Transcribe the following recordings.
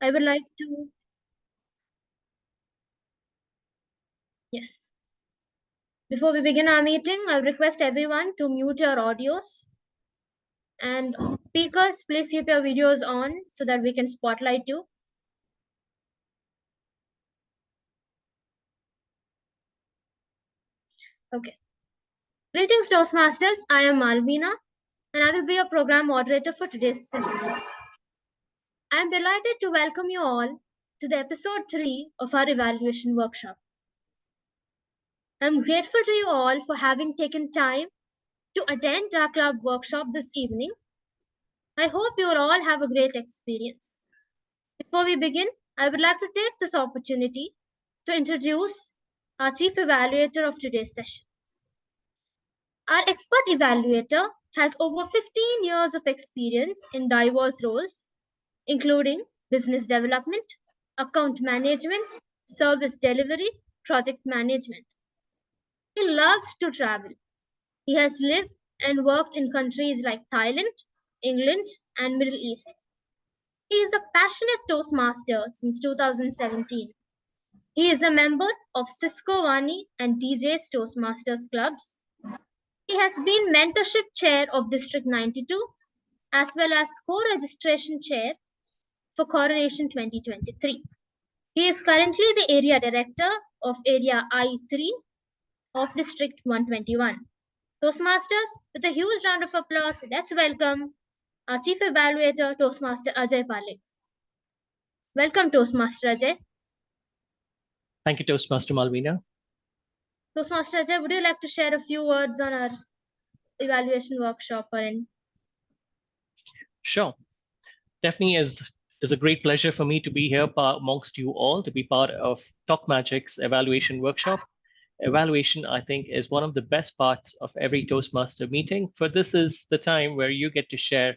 I would like to, yes. Before we begin our meeting, I request everyone to mute your audios. And speakers, please keep your videos on so that we can spotlight you. Okay. Greetings, Toastmasters. I am Malvina, and I will be your program moderator for today's session. I am delighted to welcome you all to the episode 3 of our evaluation workshop. I am grateful to you all for having taken time to attend our club workshop this evening. I hope you will all have a great experience. Before we begin, I would like to take this opportunity to introduce our chief evaluator of today's session. Our expert evaluator has over 15 years of experience in diverse roles, including business development, account management, service delivery, project management. He loves to travel. He has lived and worked in countries like Thailand, England, and Middle East. He is a passionate Toastmaster since 2017. He is a member of Cisco Vani and DJ's Toastmasters clubs. He has been mentorship chair of District 92 as well as co-registration chair for Coronation 2023. He is currently the area director of Area I3 of District 121. Toastmasters, with a huge round of applause, let's welcome our Chief Evaluator, Toastmaster Ajay Pallegar. Welcome, Toastmaster Ajay. Thank you, Toastmaster Malvina. Toastmaster Ajay, would you like to share a few words on our evaluation workshop or in? Sure. Definitely is a great pleasure for me to be here amongst you all, to be part of Talk Magic's evaluation workshop. Evaluation, I think, is one of the best parts of every Toastmaster meeting, for this is the time where you get to share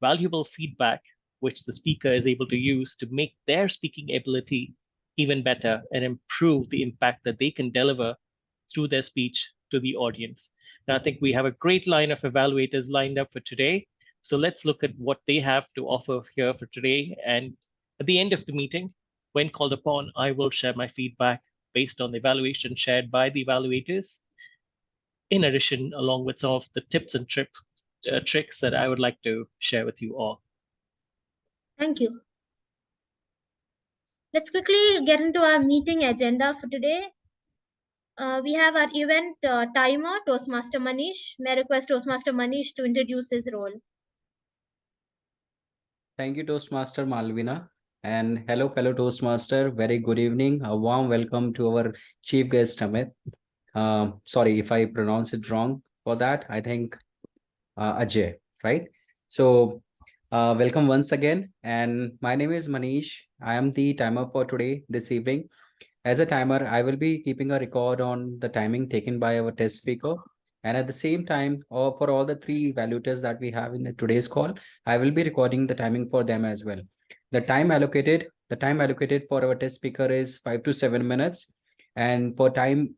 valuable feedback, which the speaker is able to use to make their speaking ability even better and improve the impact that they can deliver through their speech to the audience. Now, I think we have a great line of evaluators lined up for today. So let's look at what they have to offer here for today. And at the end of the meeting, when called upon, I will share my feedback based on the evaluation shared by the evaluators. In addition, along with some of the tips and tricks that I would like to share with you all. Thank you. Let's quickly get into our meeting agenda for today. We have our event timer, Toastmaster Manish. May I request Toastmaster Manish to introduce his role. Thank you, Toastmaster Malvina. And hello, fellow Toastmaster. Very good evening. A warm welcome to our chief guest, Amit. Sorry if I pronounce it wrong for that. I think Ajay, right? So welcome once again. And my name is Manish. I am the timer for today, this evening. As a timer, I will be keeping a record on the timing taken by our test speaker. And at the same time, for all the three evaluators that we have in today's call, I will be recording the timing for them as well. The time allocated for our test speaker is 5 to 7 minutes. And for time,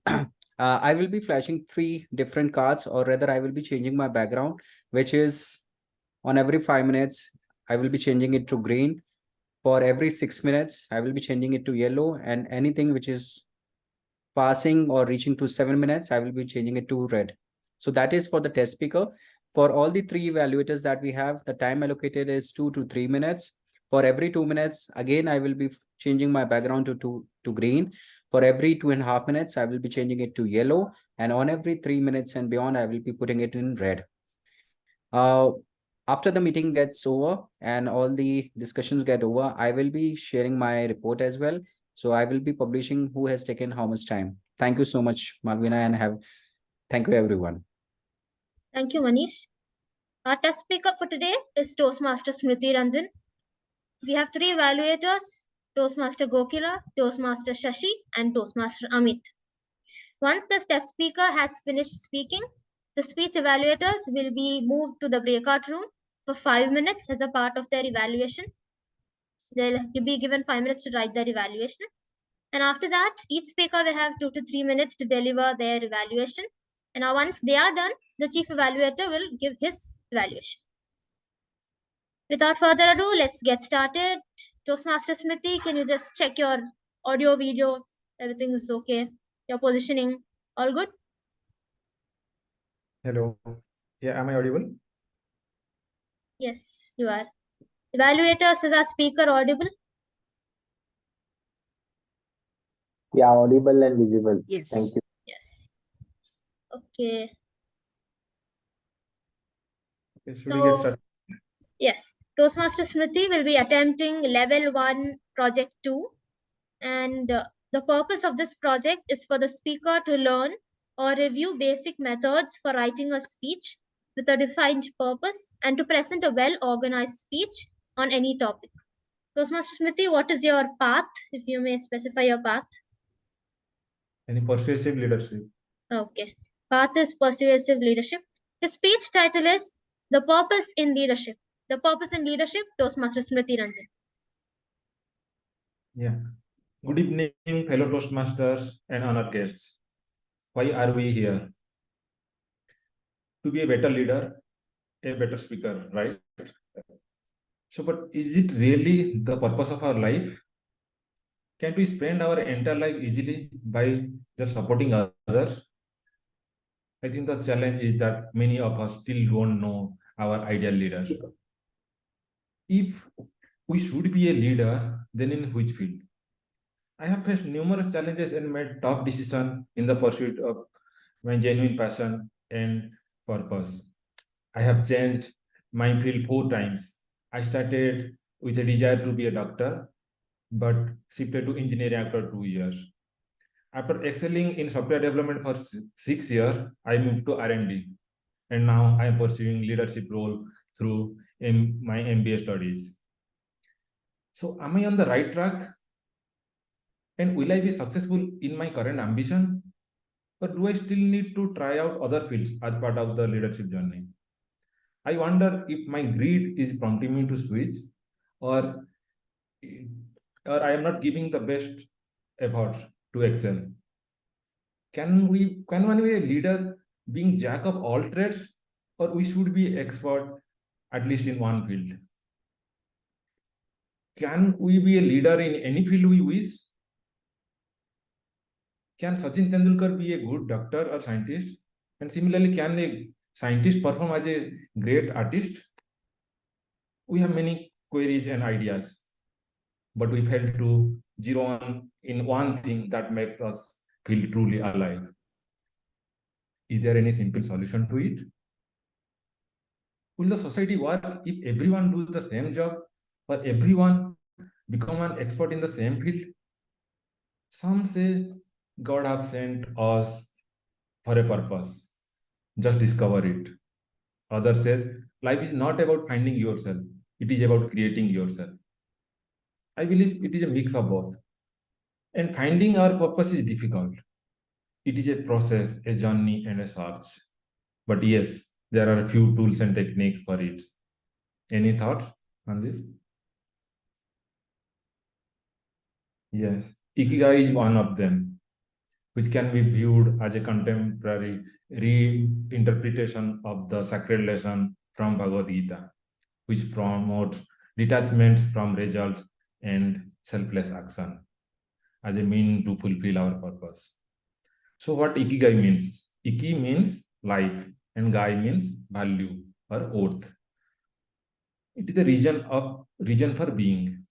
I will be flashing 3 different cards, or rather I will be changing my background, which is on every 5 minutes, I will be changing it to green. For every 6 minutes, I will be changing it to yellow, and anything which is passing or reaching to 7 minutes, I will be changing it to red. So that is for the test speaker. For all the 3 evaluators that we have, the time allocated is 2 to 3 minutes. For every 2 minutes, again, I will be changing my background to green. For every 2.5 minutes, I will be changing it to yellow. And on every 3 minutes and beyond, I will be putting it in red. After the meeting gets over and all the discussions get over, I will be sharing my report as well. So I will be publishing who has taken how much time. Thank you so much, Malvina, and thank you, everyone. Thank you, Manish. Our test speaker for today is Toastmaster Smriti Ranjan. We have 3 evaluators, Toastmaster Gokila, Toastmaster Shashi, and Toastmaster Amit. Once the test speaker has finished speaking, the speech evaluators will be moved to the breakout room for 5 minutes as a part of their evaluation. They'll be given 5 minutes to write their evaluation. And after that, each speaker will have 2 to 3 minutes to deliver their evaluation. And now once they are done, the chief evaluator will give his evaluation. Without further ado, let's get started. Toastmaster Smriti, can you just check your audio, video, everything is okay? Your positioning, all good? Hello. Yeah, am I audible? Yes, you are. Evaluators, is our speaker audible? Yeah, audible and visible. Yes. Thank you. Yes. Okay. Okay, should we get So, started? yes, Toastmaster Smriti will be attempting level 1 project 2, and the purpose of this project is for the speaker to learn or review basic methods for writing a speech with a defined purpose and to present a well organized speech on any topic. Toastmaster Smriti, what is your path, if you may specify your path? Any persuasive leadership? Okay. Path is persuasive leadership. His speech title is The Purpose in Leadership. The Purpose in Leadership, Toastmaster Smriti Ranjan. Yeah. Good evening, fellow Toastmasters and honored guests. Why are we here? To be a better leader, a better speaker, right? So, but is it really the purpose of our life? Can't we spend our entire life easily by just supporting others? I think the challenge is that many of us still don't know our ideal leaders. If we should be a leader, then in which field? I have faced numerous challenges and made tough decisions in the pursuit of my genuine passion and purpose. I have changed my field 4 times. I started with a desire to be a doctor, but shifted to engineering after 2 years. After excelling in software development for 6 years, I moved to R&D, and now I am pursuing leadership role through my MBA studies. So, am I on the right track? And will I be successful in my current ambition? Or do I still need to try out other fields as part of the leadership journey? I wonder if my greed is prompting me to switch, or, or I am not giving the best effort to excel. Can one be a leader being jack of all trades, or we should be expert at least in one field? Can we be a leader in any field we wish? Can Sachin Tendulkar be a good doctor or scientist? And similarly, can a scientist perform as a great artist? We have many queries and ideas, but we fail to zero on in one thing that makes us feel truly alive. Is there any simple solution to it? Will the society work if everyone does the same job, or everyone become an expert in the same field? Some say God have sent us for a purpose. Just discover it. Others says life is not about finding yourself, it is about creating yourself. I believe it is a mix of both. And finding our purpose is difficult. It is a process, a journey, and a search. But yes, there are a few tools and techniques for it. Any thoughts on this? Yes, Ikigai is one of them, which can be viewed as a contemporary reinterpretation of the sacred lesson from Bhagavad Gita, which promotes detachment from results and selfless action as a mean to fulfill our purpose. So what Ikigai means? Iki means life and Gai means value or worth. It is the region for being.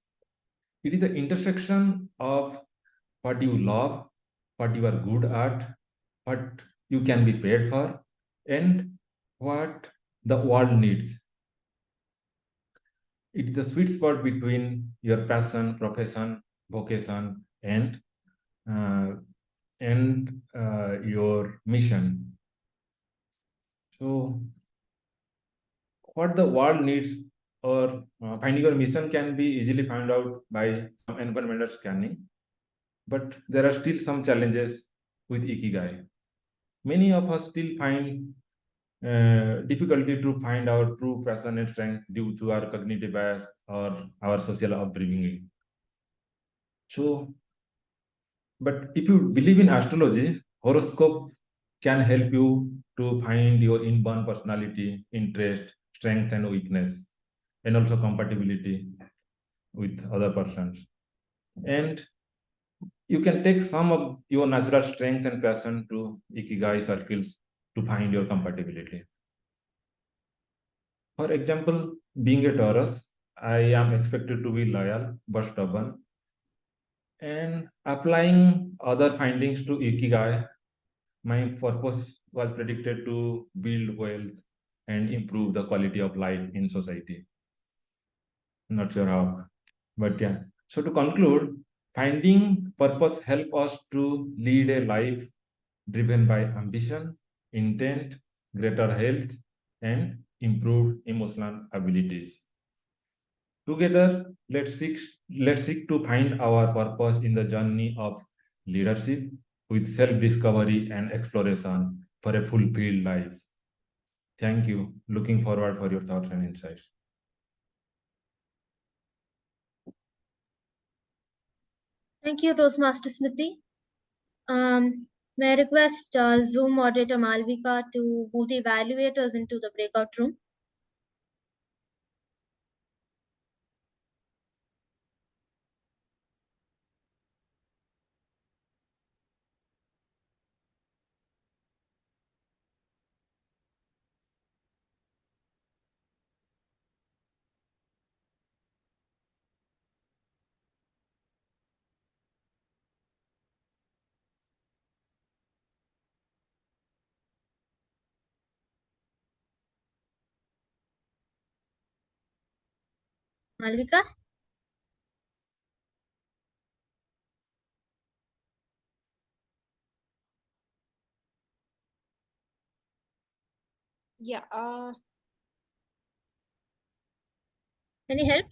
It is the intersection of what you love, what you are good at, what you can be paid for, and what the world needs. It is the sweet spot between your passion, profession, vocation, uh, and your mission. So, what the world needs or finding your mission can be easily found out by some environmental scanning, but there are still some challenges with Ikigai. Many of us still find difficulty to find our true passion and strength due to our cognitive bias or our social upbringing. So, but if you believe in astrology, horoscope can help you to find your inborn personality, interest, strength, and weakness, and also compatibility. with other persons. And you can take some of your natural strength and passion to ikigai circles to find your compatibility. For example, being a Taurus, I am expected to be loyal but stubborn. And applying other findings to ikigai, my purpose was predicted to build wealth and improve the quality of life in society. Not sure how, but yeah. So to conclude, finding purpose help us to lead a life driven by ambition, intent, greater health, and improved emotional abilities. Together, let's seek to find our purpose in the journey of leadership with self-discovery and exploration for a fulfilled life. Thank you. Looking forward for your thoughts and insights. Thank you, Toastmaster Smriti. May I request Zoom moderator Malvika to move the evaluators into the breakout room? Malvika? Yeah, Any help?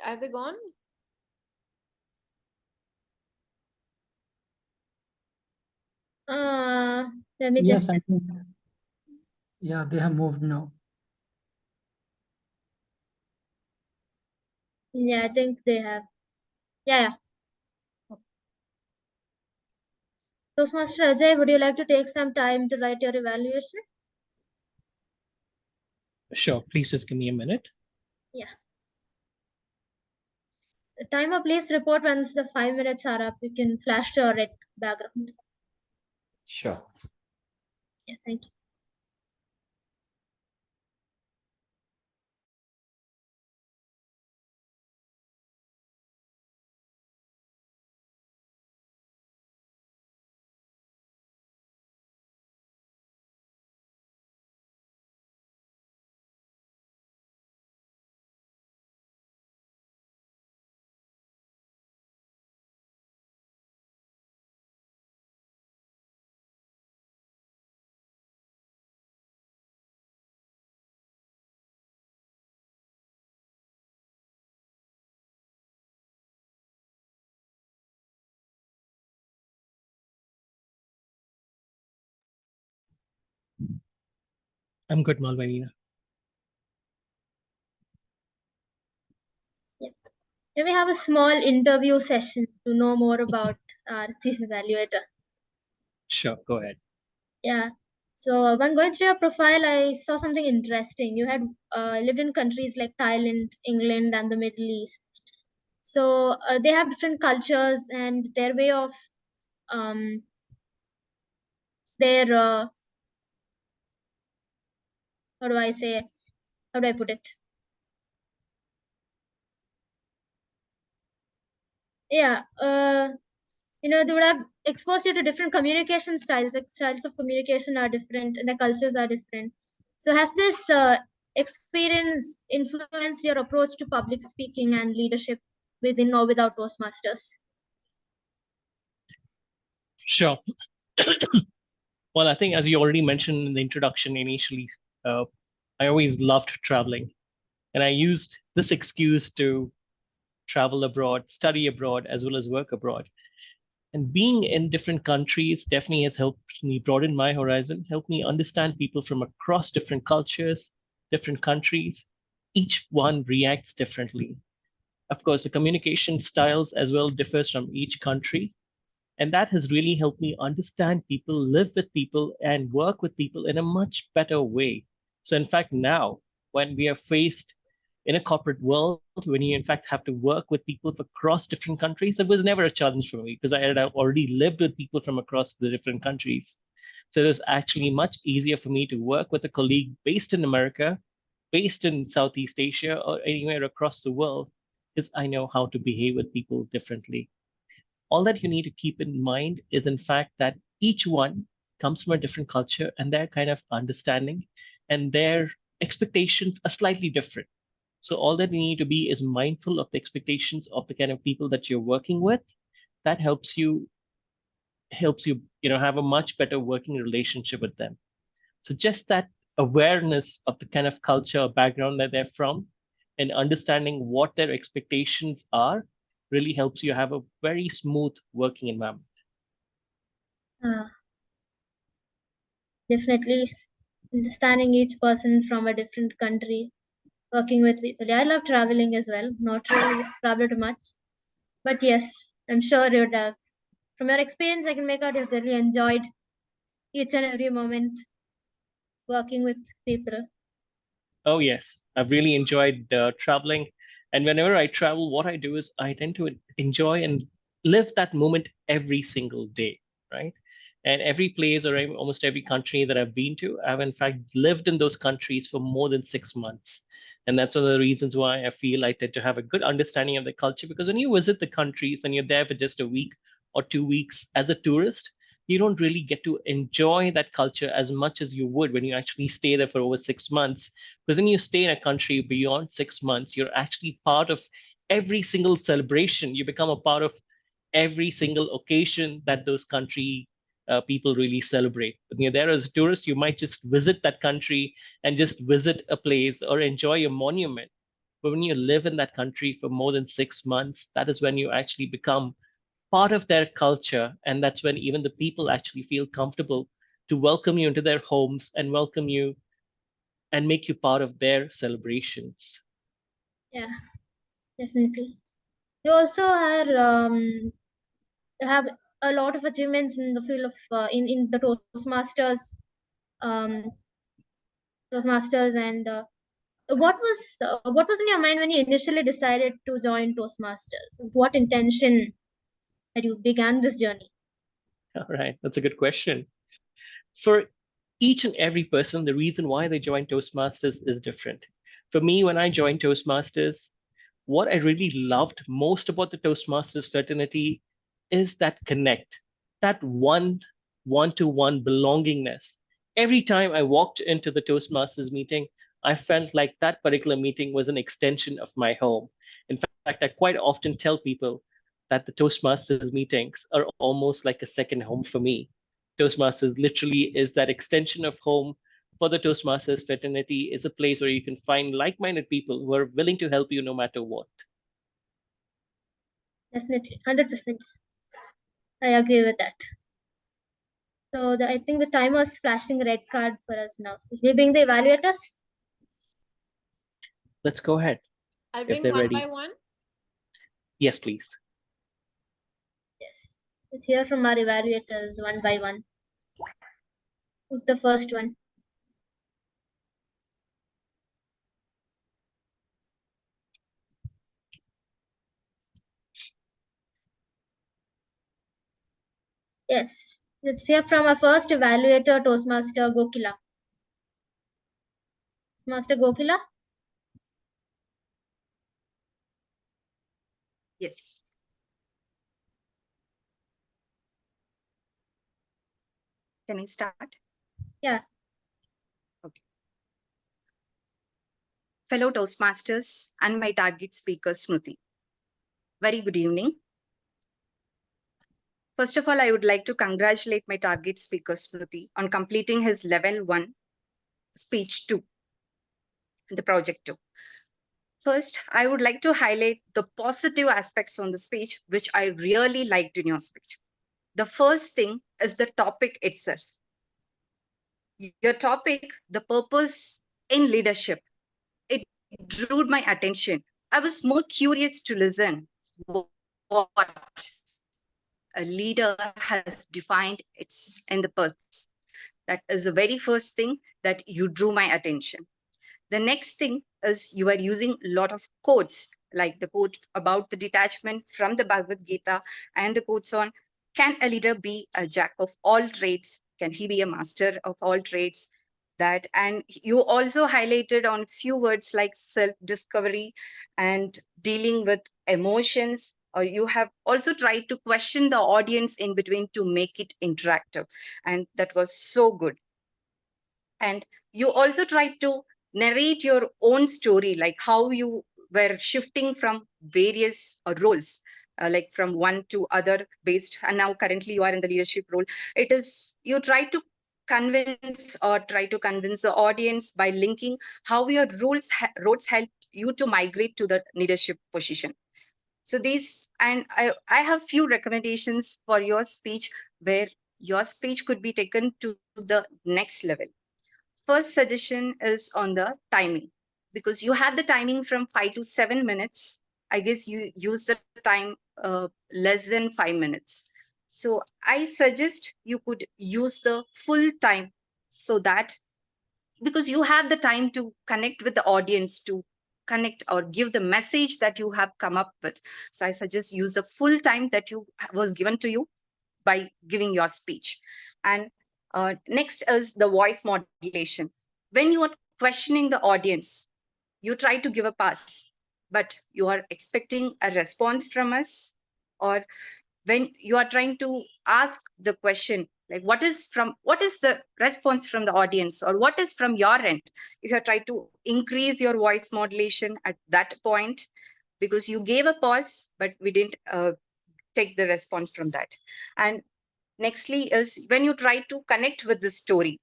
are they gone? Let me Yes, just. I think. Yeah, they have moved now. Yeah, I think they have. Yeah. Toastmaster Ajay, would you like to take some time to write your evaluation? Sure, please just give me a minute. Yeah. The timer, please report once the 5 minutes are up. You can flash your red background. Sure. Yeah, thank you. I'm good, Malvanina. Can we have a small interview session to know more about our chief evaluator? Sure, go ahead. Yeah. So when going through your profile, I saw something interesting. You had lived in countries like Thailand, England, and the Middle East. So they have different cultures and their way of um, their how do I say? How do I put it? Yeah. They would have exposed you to different communication styles. Like styles of communication are different, and the cultures are different. So has this experience influenced your approach to public speaking and leadership within or without Toastmasters? Sure. Well, I think as you already mentioned in the introduction initially, I always loved traveling. And I used this excuse to travel abroad, study abroad, as well as work abroad. And being in different countries definitely has helped me broaden my horizon, helped me understand people from across different cultures, different countries. Each one reacts differently. Of course, the communication styles as well differs from each country. And that has really helped me understand people, live with people, and work with people in a much better way. So, in fact, now when we are faced in a corporate world, when you in fact have to work with people from across different countries, it was never a challenge for me because I had already lived with people from across the different countries. So it was actually much easier for me to work with a colleague based in America, based in Southeast Asia, or anywhere across the world, because I know how to behave with people differently. All that you need to keep in mind is, in fact, that each one comes from a different culture and their kind of understanding and their expectations are slightly different. So all that you need to be is mindful of the expectations of the kind of people that you're working with. That helps you have a much better working relationship with them. So just that awareness of the kind of culture or background that they're from and understanding what their expectations are really helps you have a very smooth working environment. Definitely understanding each person from a different country, working with people. Yeah, I love traveling as well. Not really traveled much, but yes, I'm sure you'd have. From your experience, I can make out you've really enjoyed each and every moment working with people. Oh, yes. I've really enjoyed traveling. And whenever I travel, what I do is I tend to enjoy and live that moment every single day, right? And every place or almost every country that I've been to, I've in fact lived in those countries for more than 6 months. And that's one of the reasons why I feel I tend to have a good understanding of the culture. Because when you visit the countries and you're there for just a week or 2 weeks as a tourist, you don't really get to enjoy that culture as much as you would when you actually stay there for over 6 months. Because when you stay in a country beyond 6 months, you're actually part of every single celebration. You become a part of every single occasion that those country people really celebrate. When you're there as a tourist, you might just visit that country and just visit a place or enjoy a monument. But when you live in that country for more than 6 months, that is when you actually become part of their culture. And that's when even the people actually feel comfortable to welcome you into their homes and welcome you and make you part of their celebrations. Yeah, definitely. You also are have a lot of achievements in the field of in the um, Toastmasters, and what was in your mind when you initially decided to join Toastmasters? What intention that you began this journey? All right, that's a good question. For each and every person, the reason why they join Toastmasters is different. For me, when I joined Toastmasters, what I really loved most about the Toastmasters fraternity is that connect, that one-to-one belongingness. Every time I walked into the Toastmasters meeting, I felt like that particular meeting was an extension of my home. In fact, I quite often tell people that the Toastmasters meetings are almost like a second home for me. Toastmasters literally is that extension of home for the Toastmasters fraternity. Is a place where you can find like-minded people who are willing to help you no matter what. Definitely, 100%. I agree with that. So I think the timer's flashing red card for us now. So we bring the evaluators. Let's go ahead. I'll if bring they're one ready. by one. Yes, please. Yes, let's hear from our evaluators one by one. Who's the first one? Yes, let's hear from our first evaluator, Toastmaster Gokila. Master Gokila? Yes. Can I start? Yeah. Okay. Fellow Toastmasters and my target speaker, Smriti. Very good evening. First of all, I would like to congratulate my target speaker, Smriti, on completing his level 1 speech 2, the project 2. First, I would like to highlight the positive aspects on the speech, which I really liked in your speech. The first thing is the topic itself. Your topic, the purpose in leadership, it drew my attention. I was more curious to listen what a leader has defined its in the purpose. That is the very first thing that you drew my attention. The next thing is you are using a lot of quotes, like the quote about the detachment from the Bhagavad Gita and the quotes on, can a leader be a jack of all trades? Can he be a master of all trades? That, and you also highlighted on few words like self-discovery and dealing with emotions, or you have also tried to question the audience in between to make it interactive, and that was so good. And you also tried to narrate your own story, like how you were shifting from various roles, like from one to other based, and now currently you are in the leadership role. It is, you try to convince the audience by linking how your roles helped you to migrate to the leadership position. So these, and I have few recommendations for your speech, where your speech could be taken to the next level. First suggestion is on the timing, because you have the timing from 5 to 7 minutes. I guess you use the time less than 5 minutes. So I suggest you could use the full time, so that, because you have the time to connect with the audience, to connect or give the message that you have come up with. So I suggest use the full time that you was given to you by giving your speech. And next is the voice modulation. When you are questioning the audience, you try to give a pass, but you are expecting a response from us. Or when you are trying to ask the question, like what is the response from the audience, or what is from your end, if you try to increase your voice modulation at that point, because you gave a pause but we didn't take the response from that. And nextly is when you try to connect with the story,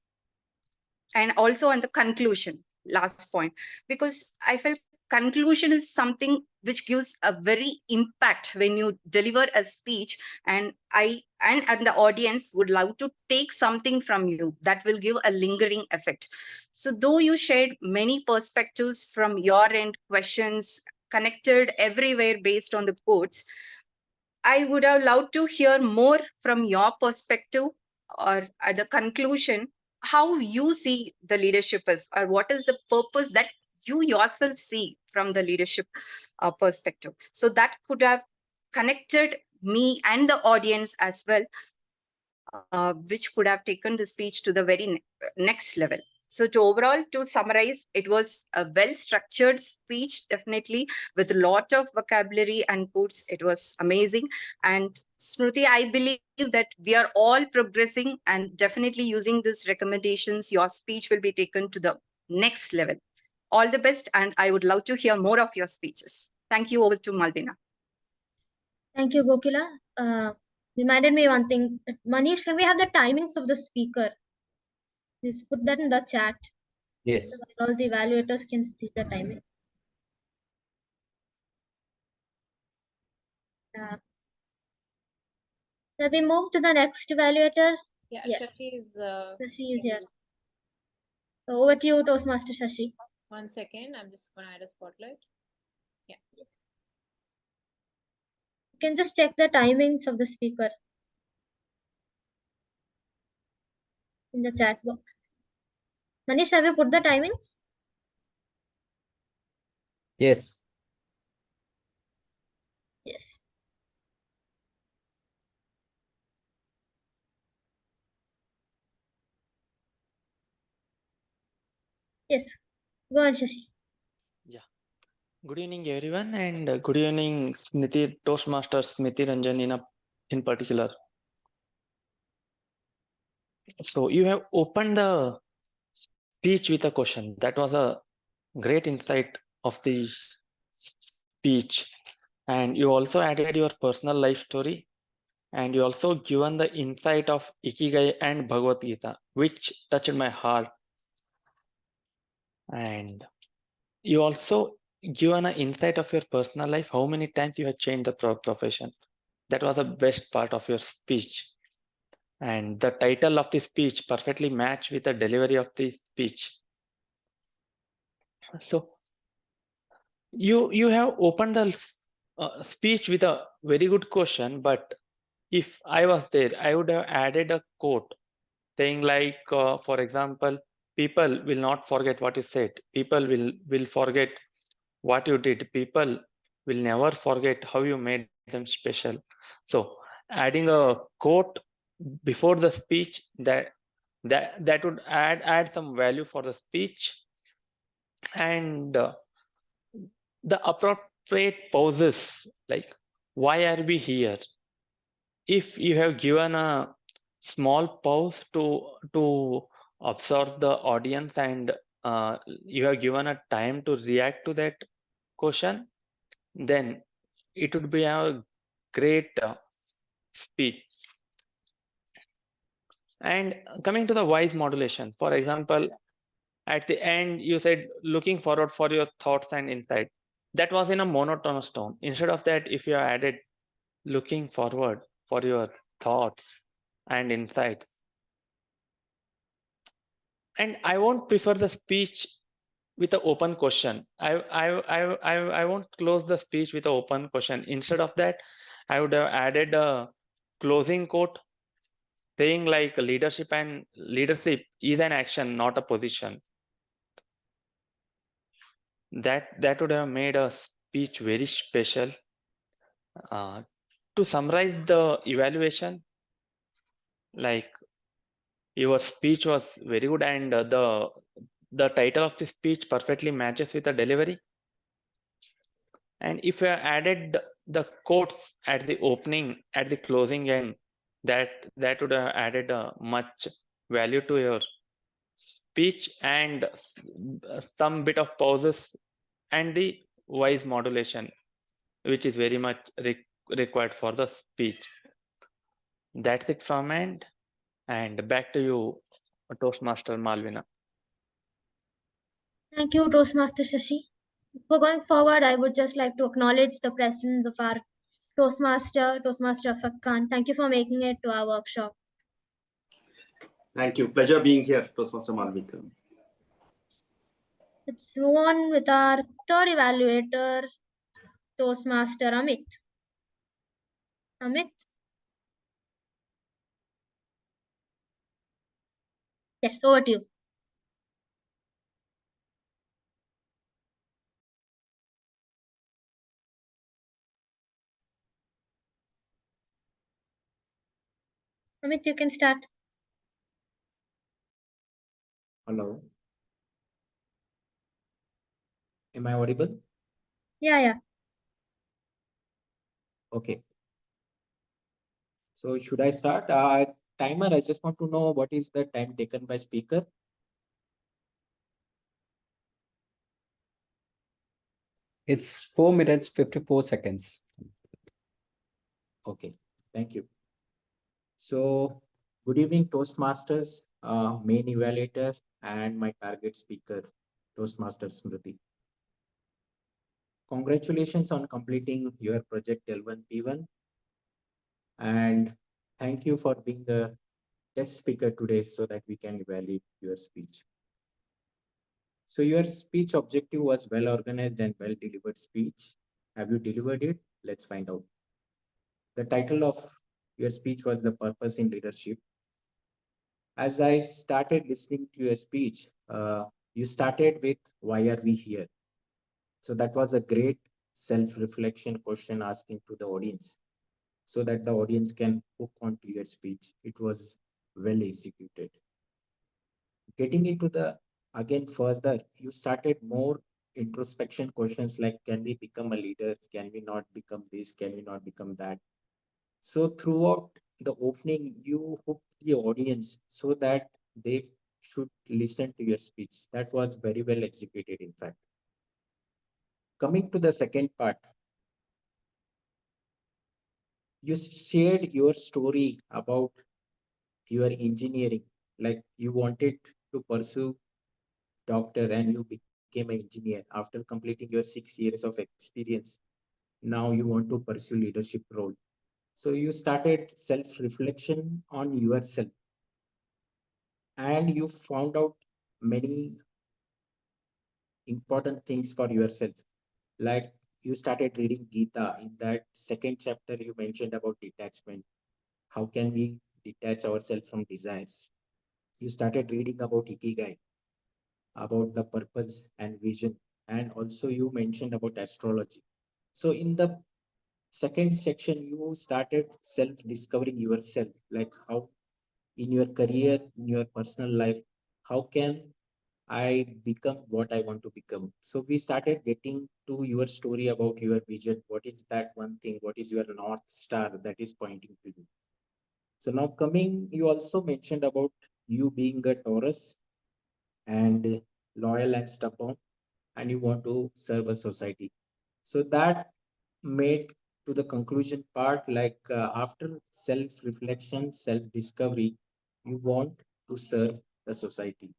and also on the conclusion, last point, because I felt conclusion is something which gives a very impact when you deliver a speech, and and the audience would love to take something from you that will give a lingering effect. So though you shared many perspectives from your end, questions connected everywhere based on the quotes, I would have loved to hear more from your perspective, or at the conclusion, how you see the leadership is, or what is the purpose that you yourself see from the leadership perspective. So that could have connected me and the audience as well, which could have taken the speech to the very next level. So to overall, to summarize, it was a well-structured speech, definitely, with a lot of vocabulary and quotes. It was amazing. And Smriti, I believe that we are all progressing, and definitely using these recommendations, your speech will be taken to the next level. All the best, and I would love to hear more of your speeches. Thank you. Over to Malvina. Thank you, Gokila. Reminded me one thing. Manish, can we have the timings of the speaker? Please put that in the chat, Yes. so that all the evaluators can see the timing. Shall we move to the next evaluator? Yeah, Yes. Shashi is. Shashi is here. So over to you, Toastmaster Shashi. 1 second. I'm just gonna add a spotlight. Yeah. You can just check the timings of the speaker in the chat box. Manish, have you put the timings? Yes. Yes. Yes. Go on, Shashi. Yeah. Good evening, everyone, and good evening, Smriti, Toastmaster Smriti Ranjan in particular. So you have opened the speech with a question. That was a great insight of the speech. And you also added your personal life story. And you also given the insight of Ikigai and Bhagavad Gita, which touched my heart. And you also given an insight of your personal life, how many times you have changed the profession. That was the best part of your speech. And the title of the speech perfectly matched with the delivery of the speech. So you have opened the speech with a very good question, but if I was there, I would have added a quote saying like, for example, people will not forget what you said. People will forget what you did. People will never forget how you made them special. So adding a quote before the speech, that would add some value for the speech. And the appropriate pauses, like why are we here? If you have given a small pause to observe the audience, and you have given a time to react to that question, then it would be a great speech. And coming to the voice modulation, for example, at the end you said looking forward for your thoughts and insight. That was in a monotonous tone. Instead of that, if you added looking forward for your thoughts and insights, and I won't prefer the speech with an open question. I won't close the speech with an open question. Instead of that, I would have added a closing quote saying like leadership is an action, not a position. That would have made a speech very special. To summarize the evaluation, like your speech was very good, and the title of the speech perfectly matches with the delivery. And if you added the quotes at the opening, at the closing end, that would have added much value to your speech, and some bit of pauses and the voice modulation, which is very much required for the speech. That's it from end, and back to you, Toastmaster Malvina. Thank you, Toastmaster Shashi. For going forward, I would just like to acknowledge the presence of our Toastmaster Afaq Khan. Thank you for making it to our workshop. Thank you. Pleasure being here, Toastmaster Malvika. Let's move on with our third evaluator, Toastmaster Amit. Amit? Yes, over to you. Amit, you can start. Hello. Am I audible? Yeah. Okay. So should I start? Timer, I just want to know what is the time taken by speaker? It's 4 minutes, 54 seconds. Okay, thank you. So good evening, Toastmasters, main evaluator, and my target speaker, Toastmaster Smriti. Congratulations on completing your project L1P1. And thank you for being the test speaker today so that we can evaluate your speech. So your speech objective was well organized and well delivered speech. Have you delivered it? Let's find out. The title of your speech was The Purpose in Leadership. As I started listening to your speech, you started with why are we here? So that was a great self-reflection question asking to the audience so that the audience can hook onto your speech. It was well executed. Getting into the again further, you started more introspection questions like can we become a leader? Can we not become this? Can we not become that? So throughout the opening, you hooked the audience so that they should listen to your speech. That was very well executed, in fact. Coming to the second part, you shared your story about your engineering, like you wanted to pursue doctor and you became an engineer after completing your 6 years of experience. Now you want to pursue leadership role. So you started self-reflection on yourself and you found out many important things for yourself. Like you started reading Gita. In that second chapter, you mentioned about detachment. How can we detach ourselves from desires? You started reading about Ikigai. about the purpose and vision, and also you mentioned about astrology. So in the second section, you started self-discovering yourself, like how in your career, in your personal life, how can I become what I want to become. So we started getting to your story about your vision. What is that one thing? What is your North Star that is pointing to you? So now coming, you also mentioned about you being a Taurus and loyal and stubborn, and you want to serve a society. So that made to the conclusion part, like after self-reflection, self-discovery, you want to serve the society.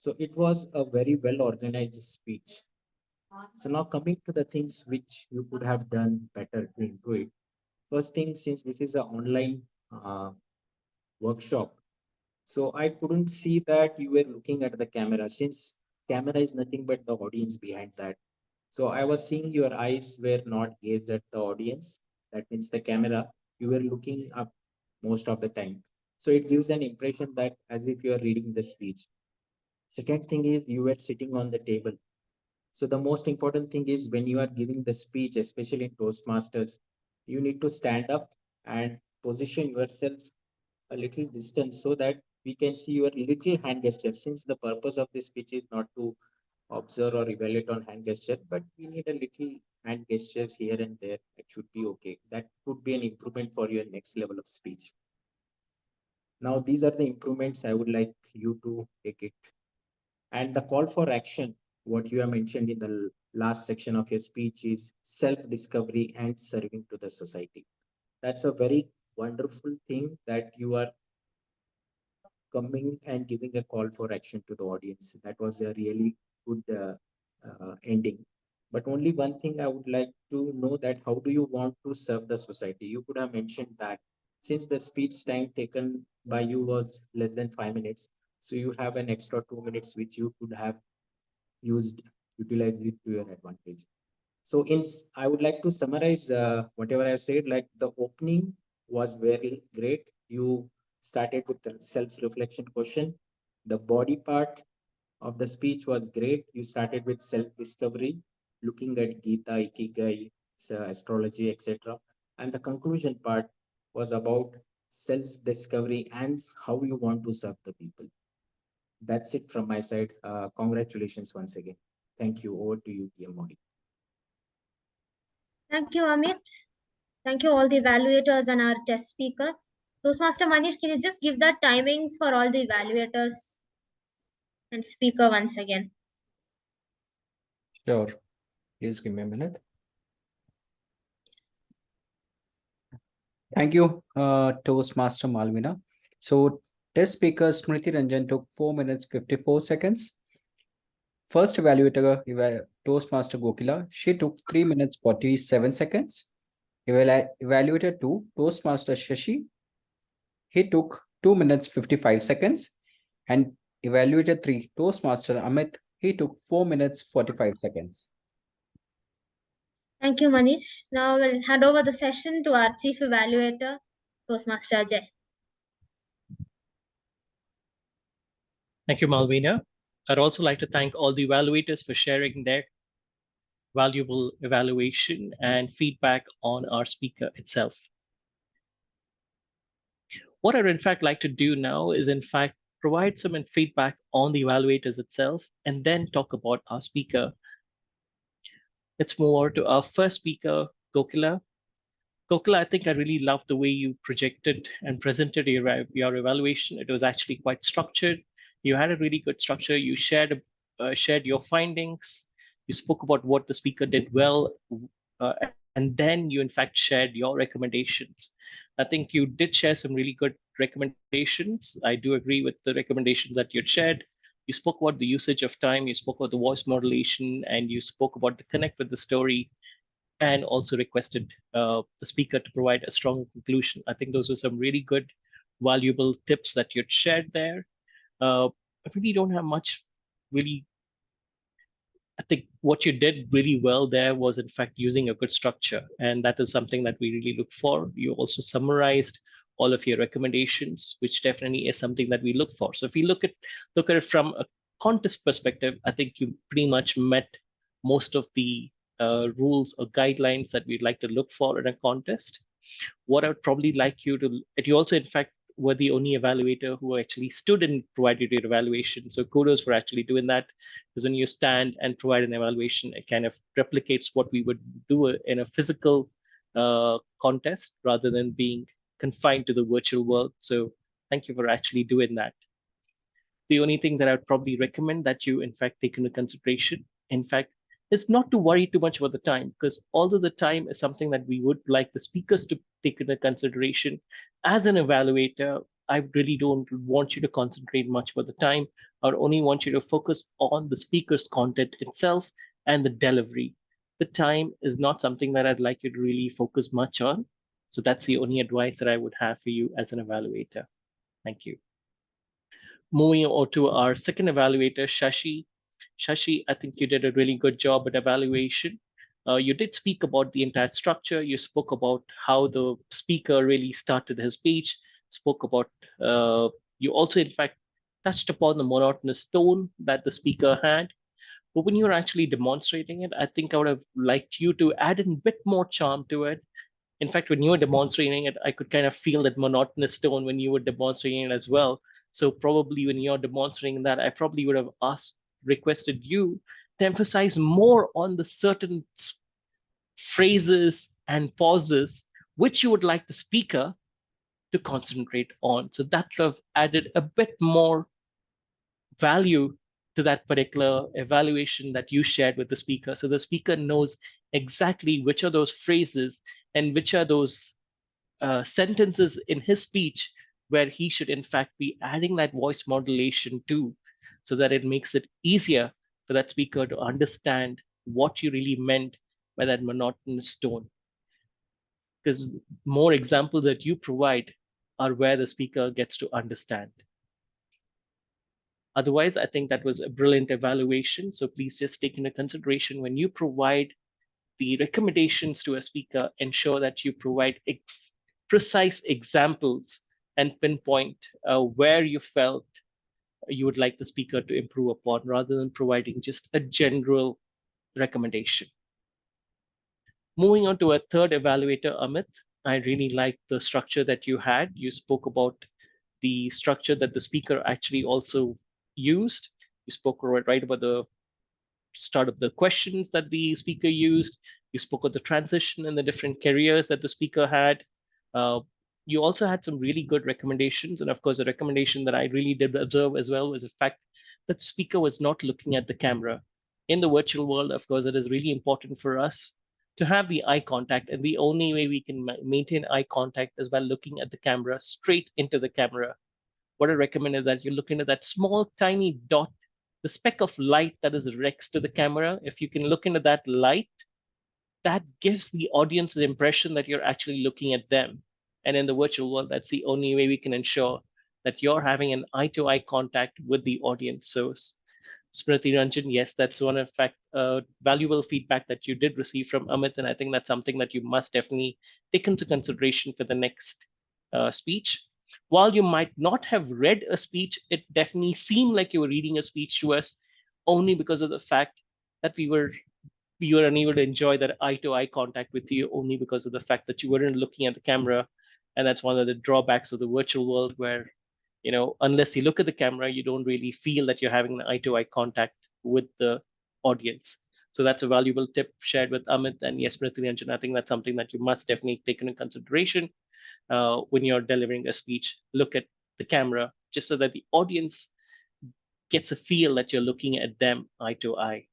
So it was a very well organized speech. So now coming to the things which you could have done better to improve it. First thing, since this is an online workshop, so I couldn't see that you were looking at the camera, since camera is nothing but the audience behind that. So I was seeing your eyes were not gazed at the audience. That means the camera, you were looking up most of the time. So it gives an impression that as if you are reading the speech. Second thing is you were sitting on the table. So the most important thing is when you are giving the speech, especially in Toastmasters, you need to stand up and position yourself a little distance so that we can see your little hand gesture. Since the purpose of this speech is not to observe or evaluate on hand gesture, but we need a little hand gestures here and there. It should be okay. That could be an improvement for your next level of speech. Now, these are the improvements I would like you to take it. And the call for action, what you have mentioned in the last section of your speech is self-discovery and serving to the society. That's a very wonderful thing that you are coming and giving a call for action to the audience. That was a really good ending. But only one thing I would like to know that how do you want to serve the society? You could have mentioned that since the speech time taken by you was less than 5 minutes, so you have an extra 2 minutes which you could have used, utilized it to your advantage. So I would like to summarize whatever I said. Like the opening was very great. You started with the self-reflection question. The body part of the speech was great. You started with self-discovery, looking at Gita, Ikigai, astrology, etc. And the conclusion part was about self-discovery and how you want to serve the people. That's it from my side. Congratulations once again. Thank you. Over to you, PM Modi. Thank you, Amit. Thank you, all the evaluators and our test speaker. Toastmaster Manish, can you just give the timings for all the evaluators and speaker once again? Sure. Please give me a minute. Thank you, Toastmaster Malvina. So test speaker Smriti Ranjan took 4 minutes 54 seconds. First evaluator, Toastmaster Gokila, she took 3 minutes 47 seconds. Evaluator 2, Toastmaster Shashi, he took 2 minutes 55 seconds. And evaluator 3, Toastmaster Amit, he took 4 minutes 45 seconds. Thank you, Manish. Now we'll hand over the session to our chief evaluator, Toastmaster Ajay. Thank you, Malvina. I'd also like to thank all the evaluators for sharing their valuable evaluation and feedback on our speaker itself. What I'd in fact like to do now is in fact provide some feedback on the evaluators itself and then talk about our speaker. Let's move over to our first speaker, Gokila. Gokila, I think I really loved the way you projected and presented your evaluation. It was actually quite structured. You had a really good structure. You shared your findings. You spoke about what the speaker did well, and then you in fact shared your recommendations. I think you did share some really good recommendations. I do agree with the recommendations that you shared. You spoke about the usage of time. You spoke about the voice modulation, and you spoke about the connect with the story, and also requested the speaker to provide a strong conclusion. I think those were some really good, valuable tips that you'd shared there. I really don't have much really. I think what you did really well there was, in fact, using a good structure. And that is something that we really look for. You also summarized all of your recommendations, which definitely is something that we look for. So if we look at it from a contest perspective, I think you pretty much met most of the rules or guidelines that we'd like to look for in a contest. What I would probably like you to, you also, in fact, were the only evaluator who actually stood and provided your evaluation. So kudos for actually doing that, because when you stand and provide an evaluation, it kind of replicates what we would do in a physical contest rather than being confined to the virtual world. So thank you for actually doing that. The only thing that I would probably recommend that you, in fact, take into consideration, in fact, is not to worry too much about the time, because although the time is something that we would like the speakers to take into consideration, as an evaluator, I really don't want you to concentrate much about the time. I only want you to focus on the speaker's content itself and the delivery. The time is not something that I'd like you to really focus much on. So that's the only advice that I would have for you as an evaluator. Thank you. Moving on to our second evaluator, Shashi. Shashi, I think you did a really good job at evaluation. You did speak about the entire structure. You spoke about how the speaker really started his speech, spoke about, you also, in fact, touched upon the monotonous tone that the speaker had. But when you were actually demonstrating it, I think I would have liked you to add in a bit more charm to it. In fact, when you were demonstrating it, I could kind of feel that monotonous tone when you were demonstrating it as well. So probably when you're demonstrating that, I probably would have requested you to emphasize more on the certain phrases and pauses which you would like the speaker to concentrate on. So that would have added a bit more value to that particular evaluation that you shared with the speaker. So the speaker knows exactly which are those phrases and which are those sentences in his speech where he should in fact be adding that voice modulation to, so that it makes it easier for that speaker to understand what you really meant by that monotonous tone. Because more examples that you provide are where the speaker gets to understand. Otherwise, I think that was a brilliant evaluation. So please just take into consideration when you provide the recommendations to a speaker, ensure that you provide precise examples and pinpoint where you felt you would like the speaker to improve upon, rather than providing just a general recommendation. Moving on to a third evaluator, Amit, I really liked the structure that you had. You spoke about the structure that the speaker actually also used. You spoke right about the start of the questions that the speaker used. You spoke of the transition and the different careers that the speaker had. You also had some really good recommendations. And of course, a recommendation that I really did observe as well was the fact that speaker was not looking at the camera. In the virtual world, of course, it is really important for us to have the eye contact. And the only way we can maintain eye contact is by looking at the camera, straight into the camera. What I recommend is that you look into that small, tiny dot, the speck of light that is next to the camera. If you can look into that light, that gives the audience the impression that you're actually looking at them. And in the virtual world, that's the only way we can ensure that you're having an eye-to-eye contact with the audience. So Smriti Ranjan, yes, that's one of fact valuable feedback that you did receive from Amit, and I think that's something that you must definitely take into consideration for the next speech. While you might not have read a speech, it definitely seemed like you were reading a speech to us, only because of the fact that we were unable to enjoy that eye-to-eye contact with you, only because of the fact that you weren't looking at the camera. And that's one of the drawbacks of the virtual world, where, you know, unless you look at the camera, you don't really feel that you're having an eye-to-eye contact with the audience. So that's a valuable tip shared with Amit. And yes, Smriti Ranjan, I think that's something that you must definitely take into consideration when you're delivering a speech. Look at the camera, just so that the audience gets a feel that you're looking at them eye to eye.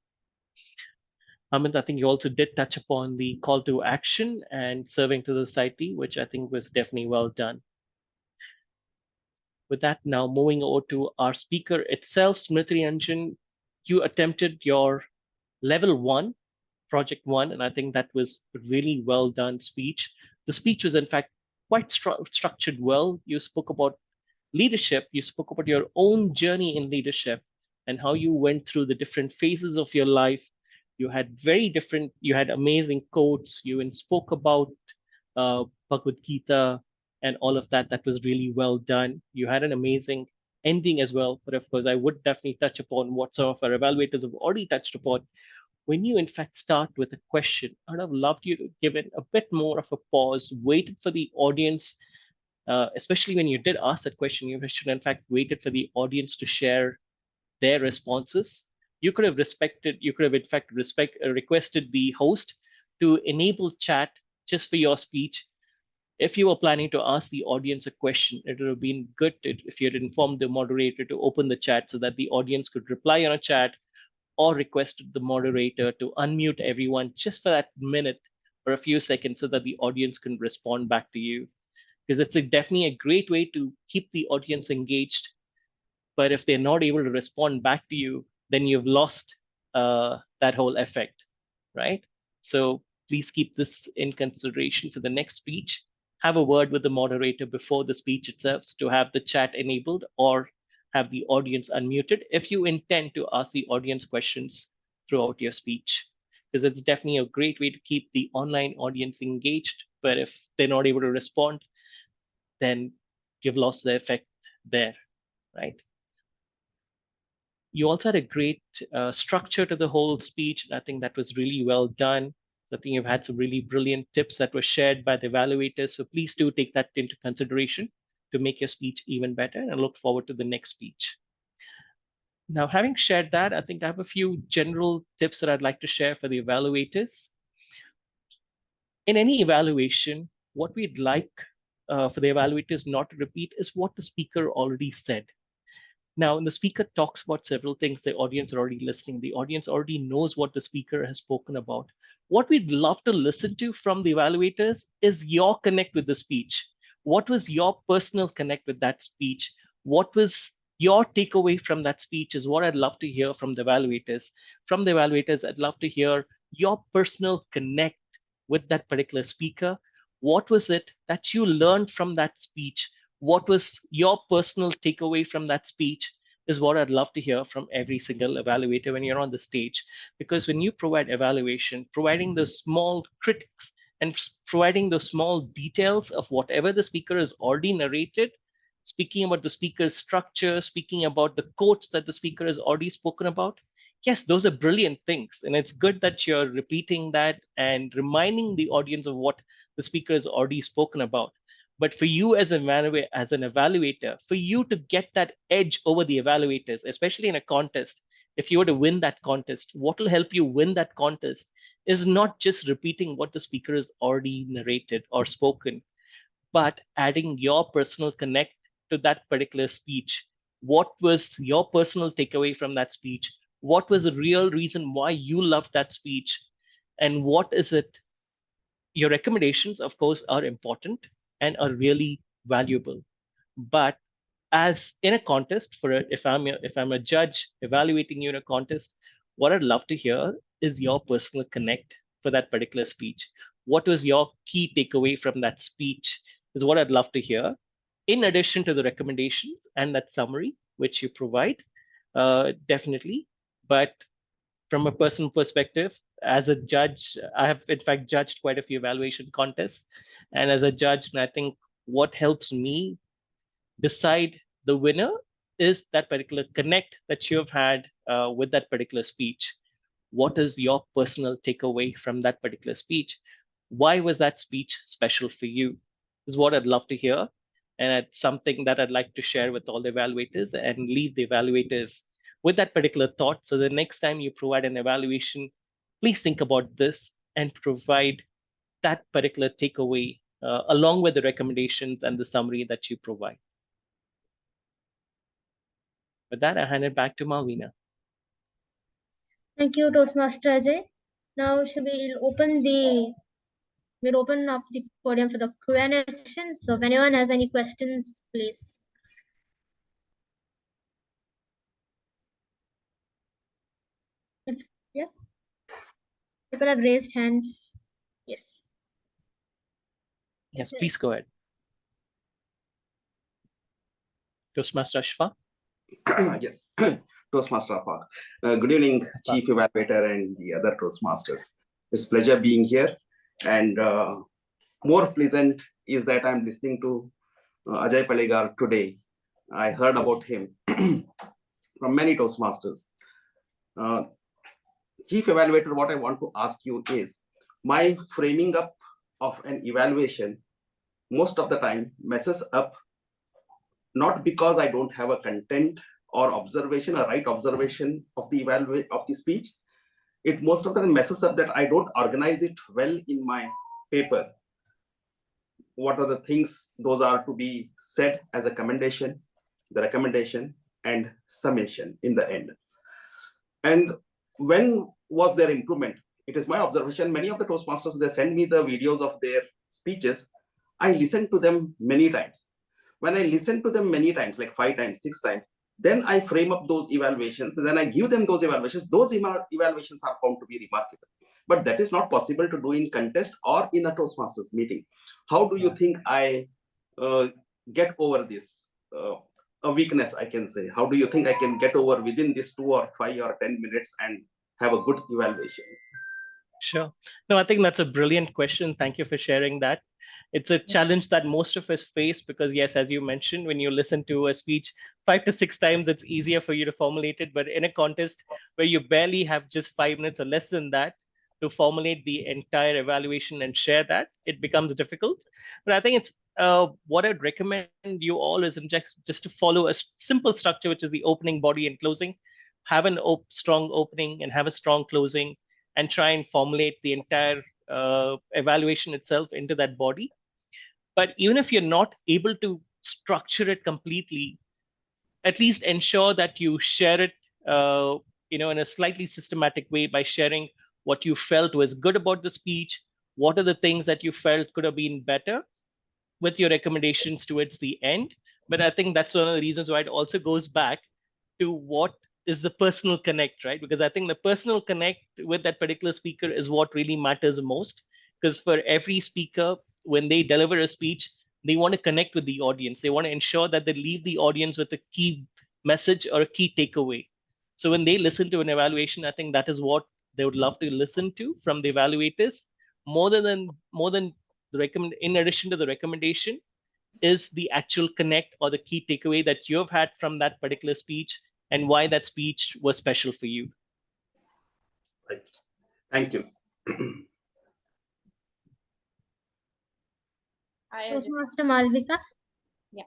Amit, I think you also did touch upon the call to action and serving to the society, which I think was definitely well done. With that, now moving over to our speaker itself, Smriti Ranjan, you attempted your level 1, project 1, and I think that was a really well done speech. The speech was in fact quite structured well. You spoke about leadership, you spoke about your own journey in leadership and how you went through the different phases of your life. You had you had amazing quotes. You spoke about Bhagavad Gita and all of that. That was really well done. You had an amazing ending as well. But of course, I would definitely touch upon what some of our evaluators have already touched upon. When you in fact start with a question, I'd have loved you to give it a bit more of a pause, waited for the audience, especially when you did ask that question, you should in fact waited for the audience to share their responses. You could have in fact requested the host to enable chat just for your speech. If you were planning to ask the audience a question, it would have been good if you had informed the moderator to open the chat so that the audience could reply on a chat, or requested the moderator to unmute everyone just for that minute or a few seconds so that the audience can respond back to you. Because it's definitely a great way to keep the audience engaged. But if they're not able to respond back to you, then you've lost that whole effect, right? So please keep this in consideration for the next speech. Have a word with the moderator before the speech itself to have the chat enabled, or have the audience unmuted if you intend to ask the audience questions throughout your speech, because it's definitely a great way to keep the online audience engaged. But if they're not able to respond, then you've lost the effect there, right? You also had a great structure to the whole speech. I think that was really well done. So I think you've had some really brilliant tips that were shared by the evaluators. So please do take that into consideration to make your speech even better, and I look forward to the next speech. Now, having shared that, I think I have a few general tips that I'd like to share for the evaluators. In any evaluation, what we'd like for the evaluators not to repeat is what the speaker already said. Now, when the speaker talks about several things, the audience are already listening. The audience already knows what the speaker has spoken about. What we'd love to listen to from the evaluators is your connect with the speech. What was your personal connect with that speech? What was your takeaway from that speech is what I'd love to hear from the evaluators. From the evaluators, I'd love to hear your personal connect with that particular speaker. What was it that you learned from that speech? What was your personal takeaway from that speech is what I'd love to hear from every single evaluator when you're on the stage. Because when you provide evaluation, providing the small critics and providing the small details of whatever the speaker has already narrated, speaking about the speaker's structure, speaking about the quotes that the speaker has already spoken about, yes, those are brilliant things. And it's good that you're repeating that and reminding the audience of what the speaker has already spoken about. But for you as an evaluator, for you to get that edge over the evaluators, especially in a contest, if you were to win that contest, what will help you win that contest is not just repeating what the speaker has already narrated or spoken, but adding your personal connect to that particular speech. What was your personal takeaway from that speech? What was the real reason why you loved that speech? And what is it? Your recommendations, of course, are important and are really valuable. But as in a contest, if I'm a judge evaluating you in a contest, what I'd love to hear is your personal connect for that particular speech. What was your key takeaway from that speech is what I'd love to hear, in addition to the recommendations and that summary which you provide, definitely. But from a personal perspective, as a judge, I have in fact judged quite a few evaluation contests. And as a judge, I think what helps me decide the winner is that particular connect that you have had with that particular speech. What is your personal takeaway from that particular speech? Why was that speech special for you? Is what I'd love to hear. And it's something that I'd like to share with all the evaluators and leave the evaluators with that particular thought. So the next time you provide an evaluation, please think about this and provide that particular takeaway along with the recommendations and the summary that you provide. With that, I hand it back to Malvina. Thank you, Toastmaster Ajay. Now, we'll open up the podium for the Q&A session. So if anyone has any questions, please. Yeah. People have raised hands. Yes. Yes, please go ahead. Toastmaster Ashfa. Yes, Toastmaster Afaq. Good evening, Chief Evaluator and the other Toastmasters. It's a pleasure being here. And more pleasant is that I'm listening to Ajay Pallegar today I heard about him from many Toastmasters. Chief Evaluator, what I want to ask you is, my framing up of an evaluation most of the time messes up, not because I don't have a content or observation, a right observation of the speech. It most of the time messes up that I don't organize it well in my paper. What are the things those are to be said as a commendation, the recommendation, and summation in the end? And when was there improvement? It is my observation, many of the Toastmasters, they send me the videos of their speeches. I listen to them many times. When I listen to them many times, like 5 times, 6 times, then I frame up those evaluations, and then I give them those evaluations. Those evaluations are found to be remarkable. But that is not possible to do in contest or in a Toastmasters meeting. How do you think I get over this? A weakness, I can say. How do you think I can get over within this 2 or 5 or 10 minutes and have a good evaluation? Sure. No, I think that's a brilliant question. Thank you for sharing that. It's a challenge that most of us face because, yes, as you mentioned, when you listen to a speech 5 to 6 times, it's easier for you to formulate it. But in a contest where you barely have just 5 minutes or less than that to formulate the entire evaluation and share that, it becomes difficult. But I think it's what I'd recommend you all is just to follow a simple structure, which is the opening, body, and closing. Have an strong opening and have a strong closing, and try and formulate the entire evaluation itself into that body. But even if you're not able to structure it completely, at least ensure that you share it in a slightly systematic way by sharing what you felt was good about the speech, what are the things that you felt could have been better, with your recommendations towards the end. But I think that's one of the reasons why it also goes back to what is the personal connect, right? Because I think the personal connect with that particular speaker is what really matters most. Because for every speaker, when they deliver a speech, they want to connect with the audience. They want to ensure that they leave the audience with a key message or a key takeaway. So when they listen to an evaluation, I think that is what they would love to listen to from the evaluators, more than the in addition to the recommendation, is the actual connect or the key takeaway that you have had from that particular speech and why that speech was special for you. Right. Thank you. Hi, Ajay. Toastmaster Malvika. Yeah.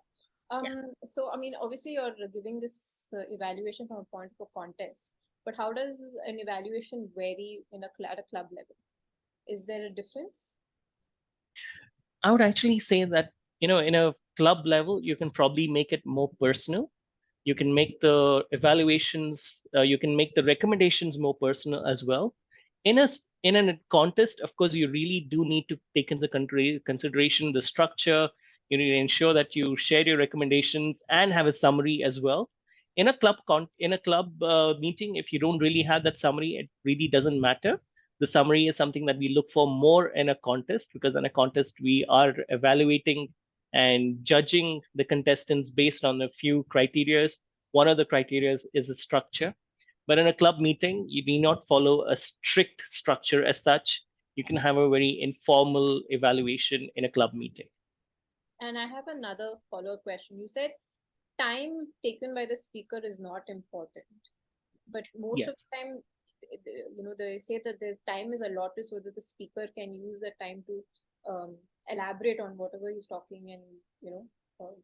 So, I mean, obviously you're giving this evaluation from a point of a contest, but how does an evaluation vary at a club level? Is there a difference? I would actually say that, in a club level, you can probably make it more personal. You can make the evaluations, you can make the recommendations more personal as well. In a contest, of course, you really do need to take into consideration the structure. You need to ensure that you share your recommendations and have a summary as well. In a club meeting, if you don't really have that summary, it really doesn't matter. The summary is something that we look for more in a contest, because in a contest we are evaluating and judging the contestants based on a few criteria. One of the criteria is a structure. But in a club meeting, you need not follow a strict structure as such. You can have a very informal evaluation in a club meeting. And I have another follow-up question. You said time taken by the speaker is not important, but most of the time, they say that the time is allotted so that the speaker can use the time to elaborate on whatever he's talking and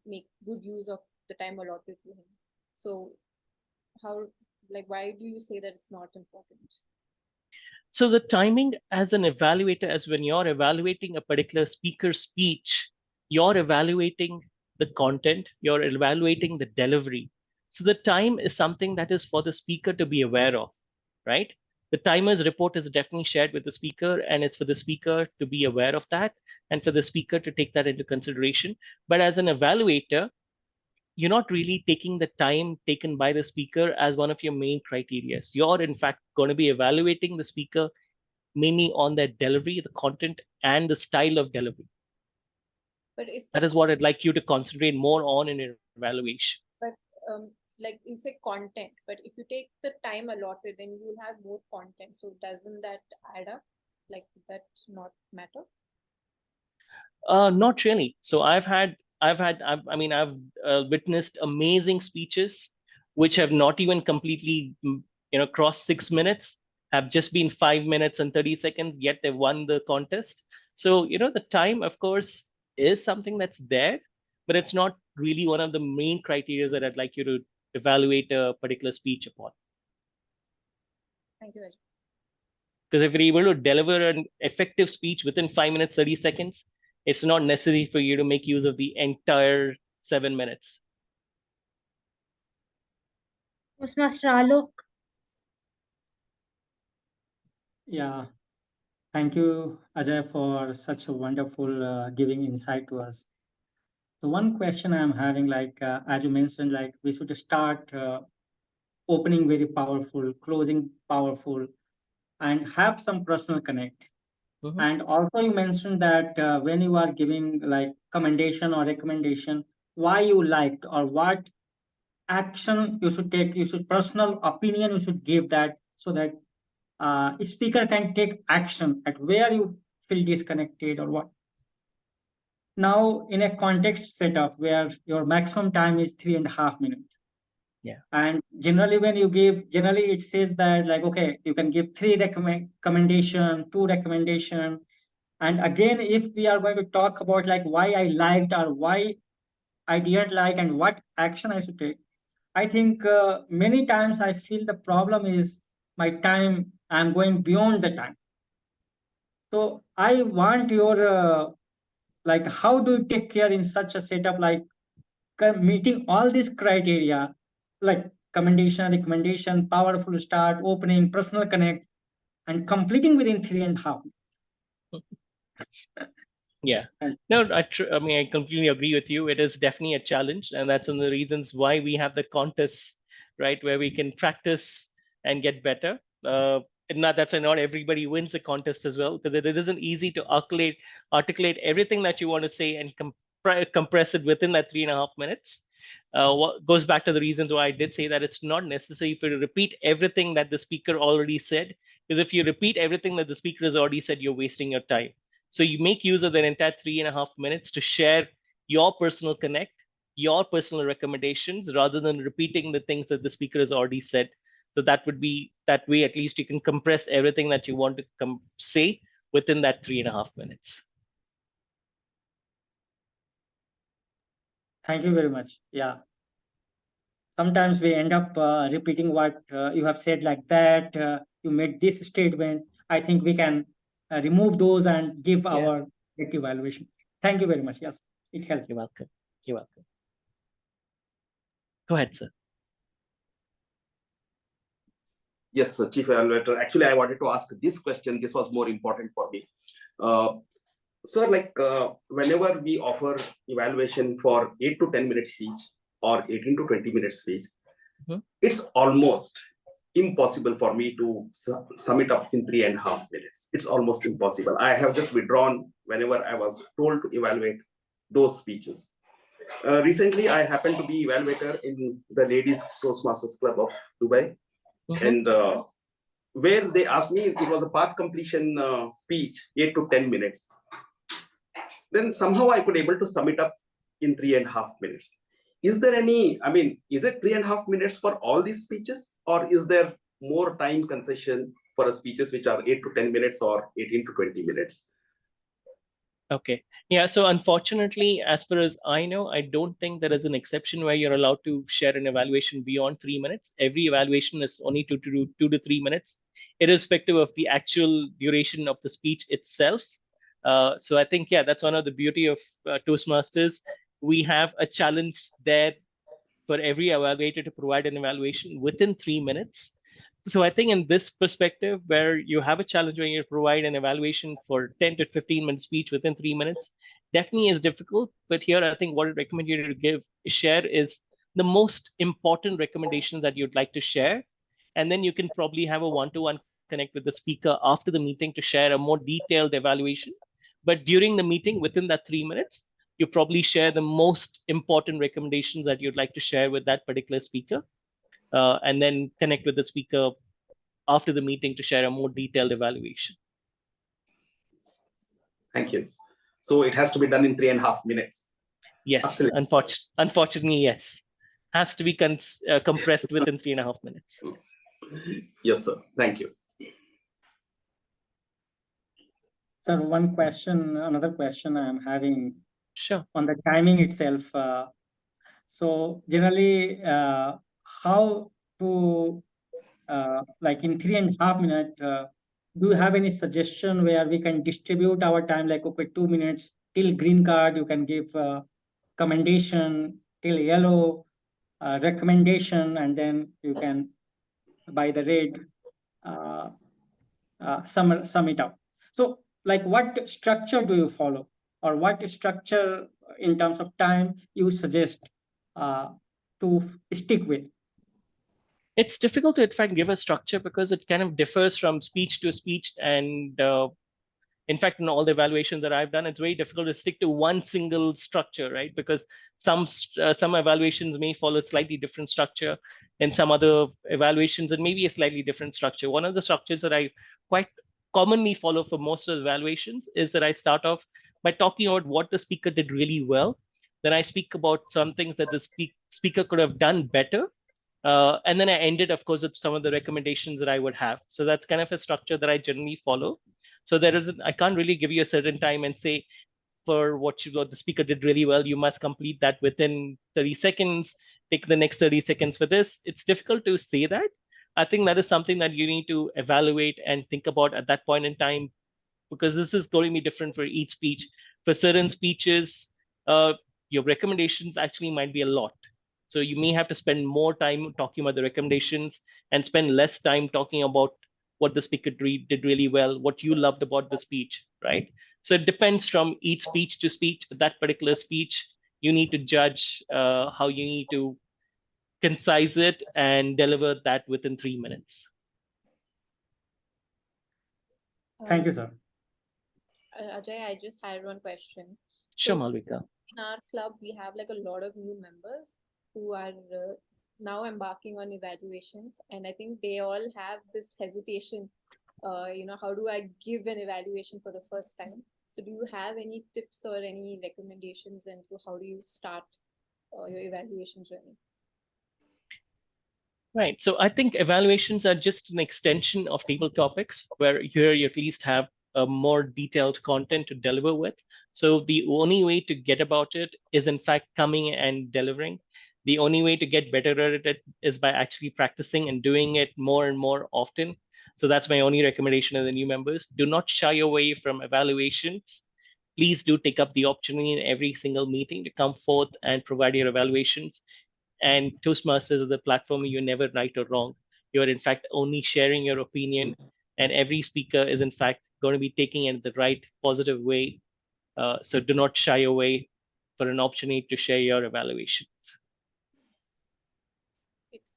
make good use of the time allotted to him. So why do you say that it's not important? So the timing as an evaluator, as when you're evaluating a particular speaker's speech, you're evaluating the content, you're evaluating the delivery. So the time is something that is for the speaker to be aware of, right? The timer's report is definitely shared with the speaker, and it's for the speaker to be aware of that and for the speaker to take that into consideration. But as an evaluator, you're not really taking the time taken by the speaker as one of your main criteria. You're in fact going to be evaluating the speaker mainly on their delivery, the content, and the style of delivery. But if that is what I'd like you to concentrate more on in your evaluation. But like you say content, but if you take the time allotted, then you'll have more content. So doesn't that add up? Like that not matter? Not really. So I've I've witnessed amazing speeches which have not even completely, crossed 6 minutes, have just been 5 minutes and 30 seconds, yet they won the contest. So, the time, of course, is something that's there, but it's not really one of the main criteria that I'd like you to evaluate a particular speech upon. Thank you, Ajay. Because if you're able to deliver an effective speech within 5 minutes, 30 seconds, it's not necessary for you to make use of the entire 7 minutes. Toastmaster Alok. Yeah, thank you, Ajay, for such a wonderful giving insight to us. The one question I'm having, as you mentioned, we should start opening very powerful, closing powerful, and have some personal connect. And also you mentioned that when you are giving commendation or recommendation, why you liked or what action you should take, you should personal opinion you should give that, so that a speaker can take action at where you feel disconnected or what. Now, in a context setup where your maximum time is 3.5 minutes. Yeah. And generally when you give, generally it says that okay, you can give 3 recommendation, 2 recommendation. And again, if we are going to talk about why I liked or why I didn't like and what action I should take, I think many times I feel the problem is my time, I'm going beyond the time. So I want your, how do you take care in such a setup, meeting all these criteria, like commendation, recommendation, powerful start, opening, personal connect, and completing within 3.5. Yeah. No, I completely agree with you. It is definitely a challenge, and that's one of the reasons why we have the contests, right, where we can practice and get better. That's why not everybody wins the contest as well, because it isn't easy to articulate everything that you want to say and compress it within that 3.5 minutes. What goes back to the reasons why I did say that it's not necessary for you to repeat everything that the speaker already said, because if you repeat everything that the speaker has already said, you're wasting your time. So you make use of that entire 3.5 minutes to share your personal connect, your personal recommendations, rather than repeating the things that the speaker has already said. So that would be that way, at least you can compress everything that you want to say within that 3.5 minutes. Thank you very much. Yeah. Sometimes we end up repeating what you have said, like that. You made this statement. I think we can remove those and give our evaluation. Thank you very much. Yes, it helps. You're welcome. You're welcome. Go ahead, sir. Yes, Chief Evaluator. Actually, I wanted to ask this question. This was more important for me. Sir, whenever we offer evaluation for 8 to 10 minute speech or 18 to 20 minute speech, it's almost impossible for me to sum it up in 3.5 minutes. It's almost impossible. I have just withdrawn whenever I was told to evaluate those speeches. Recently, I happened to be evaluator in the Ladies Toastmasters Club of Dubai, and where they asked me, it was a path completion speech, 8 to 10 minutes. Then somehow I could able to sum it up in 3.5 minutes. Is there any, is it 3.5 minutes for all these speeches, or is there more time concession for speeches which are 8 to 10 minutes or 18 to 20 minutes? Okay. Yeah. So unfortunately, as far as I know, I don't think there is an exception where you're allowed to share an evaluation beyond 3 minutes. Every evaluation is only 2 to 3 minutes, irrespective of the actual duration of the speech itself. So I think, that's one of the beauty of Toastmasters. We have a challenge there for every evaluator to provide an evaluation within 3 minutes. So I think in this perspective, where you have a challenge where you provide an evaluation for 10 to 15 minute speech within 3 minutes, definitely is difficult. But here, I think what I recommend you to share is the most important recommendations that you'd like to share. And then you can probably have a one-to-one connect with the speaker after the meeting to share a more detailed evaluation. But during the meeting, within that 3 minutes, you probably share the most important recommendations that you'd like to share with that particular speaker. And then connect with the speaker after the meeting to share a more detailed evaluation. Thank you. So it has to be done in 3.5 minutes. Yes, Absolutely. unfortunately, yes. Has to be compressed within 3.5 minutes. Yes, sir. Thank you. Sir, another question I'm having. Sure. On the timing itself. So generally, how to like in 3.5 minutes, do you have any suggestion where we can distribute our time? Like, okay, 2 minutes till green card, you can give commendation, till yellow recommendation, and then you can by the red sum it up. So like what structure do you follow, or what structure in terms of time you suggest to stick with? It's difficult to, in fact, give a structure because it kind of differs from speech to speech. And in fact, in all the evaluations that I've done, it's very difficult to stick to one single structure, right? Because some evaluations may follow a slightly different structure, and some other evaluations and maybe a slightly different structure. One of the structures that I quite commonly follow for most of the evaluations is that I start off by talking about what the speaker did really well. Then I speak about some things that the speaker could have done better. And then I ended, of course, with some of the recommendations that I would have. So that's kind of a structure that I generally follow. So I can't really give you a certain time and say, for what the speaker did really well, you must complete that within 30 seconds, take the next 30 seconds for this. It's difficult to say that. I think that is something that you need to evaluate and think about at that point in time, because this is going to be different for each speech. For certain speeches, your recommendations actually might be a lot. So you may have to spend more time talking about the recommendations and spend less time talking about what the speaker did really well, what you loved about the speech, right? So it depends from each speech to speech. That particular speech, you need to judge how you need to concise it and deliver that within 3 minutes. Thank you, sir. Ajay, I just had one question. Sure, So Malvika. in our club, we have like a lot of new members who are now embarking on evaluations, and I think they all have this hesitation. How do I give an evaluation for the first time? So, do you have any tips or any recommendations, and how do you start your evaluation journey? Right. So I think evaluations are just an extension of table topics, where here you at least have a more detailed content to deliver with. So the only way to get about it is, in fact, coming and delivering. The only way to get better at it is by actually practicing and doing it more and more often. So that's my only recommendation to the new members. Do not shy away from evaluations. Please do take up the opportunity in every single meeting to come forth and provide your evaluations. And Toastmasters is the platform you're never right or wrong. You're in fact only sharing your opinion, and every speaker is in fact going to be taking it the right positive way. So do not shy away for an opportunity to share your evaluations.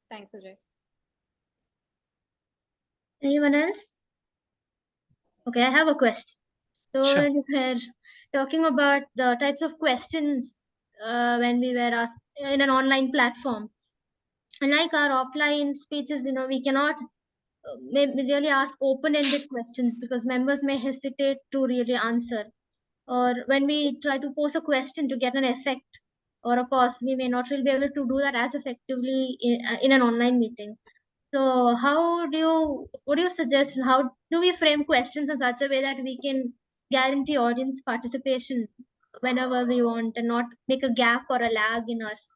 Thanks, Ajay. Anyone else? Okay, I have a question. So Sure. we're talking about the types of questions when we were asked in an online platform. Unlike our offline speeches, we cannot really ask open-ended questions because members may hesitate to really answer. Or when we try to pose a question to get an effect or a pause, we may not really be able to do that as effectively in an online meeting. So what do you suggest? How do we frame questions in such a way that we can guarantee audience participation whenever we want and not make a gap or a lag in our speech?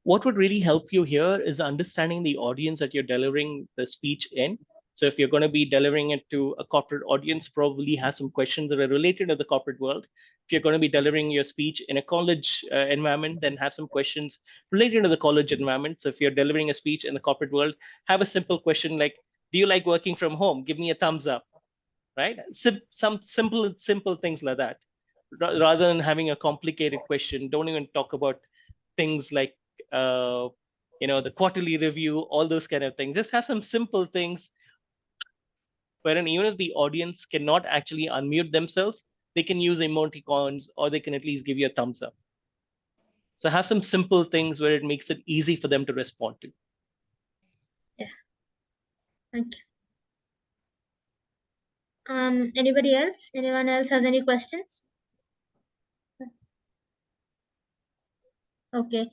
What would really help you here is understanding the audience that you're delivering the speech in. So if you're going to be delivering it to a corporate audience, probably have some questions that are related to the corporate world. If you're going to be delivering your speech in a college environment, then have some questions related to the college environment. So if you're delivering a speech in the corporate world, have a simple question like, do you like working from home? Give me a thumbs up, right? Some simple things like that. Rather than having a complicated question, don't even talk about things like the quarterly review, all those kind of things. Just have some simple things wherein even if the audience cannot actually unmute themselves, they can use emoticons or they can at least give you a thumbs up. So have some simple things where it makes it easy for them to respond to. Yeah. Thank you. Anybody else? Anyone else has any questions? Okay.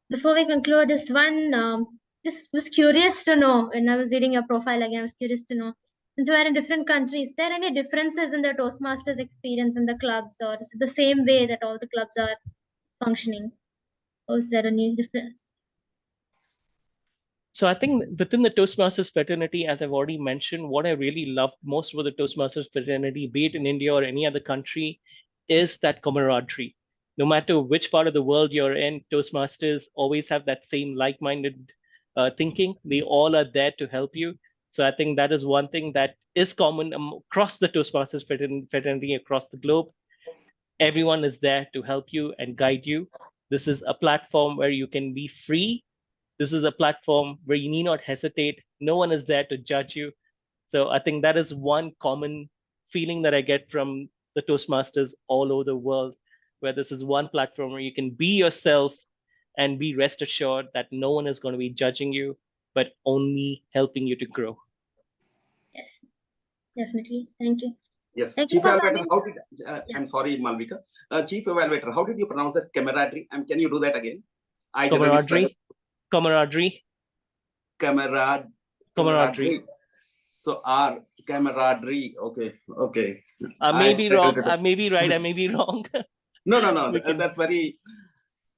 Before we conclude, just was curious to know, when I was reading your profile again, I was curious to know, since we're in different countries, is there any differences in the Toastmasters experience in the clubs, or is it the same way that all the clubs are functioning? Or is there any difference? So I think within the Toastmasters fraternity, as I've already mentioned, what I really loved most about the Toastmasters fraternity, be it in India or any other country, is that camaraderie. No matter which part of the world you're in, Toastmasters always have that same like-minded thinking. They all are there to help you. So I think that is one thing that is common across the Toastmasters fraternity across the globe. Everyone is there to help you and guide you. This is a platform where you can be free. This is a platform where you need not hesitate. No one is there to judge you. So I think that is one common feeling that I get from the Toastmasters all over the world, where this is one platform where you can be yourself and be rest assured that no one is going to be judging you, but only helping you to grow. Yes, definitely. Thank you. Yes, Thank Chief you for Evaluator, coming. how did, I'm sorry, Malvika. Chief Evaluator, how did you pronounce that camaraderie? Can you do that again? I generally struggle. Camaraderie. Camaraderie. So camaraderie. Okay. I may be wrong. I may be right. I may be wrong. No.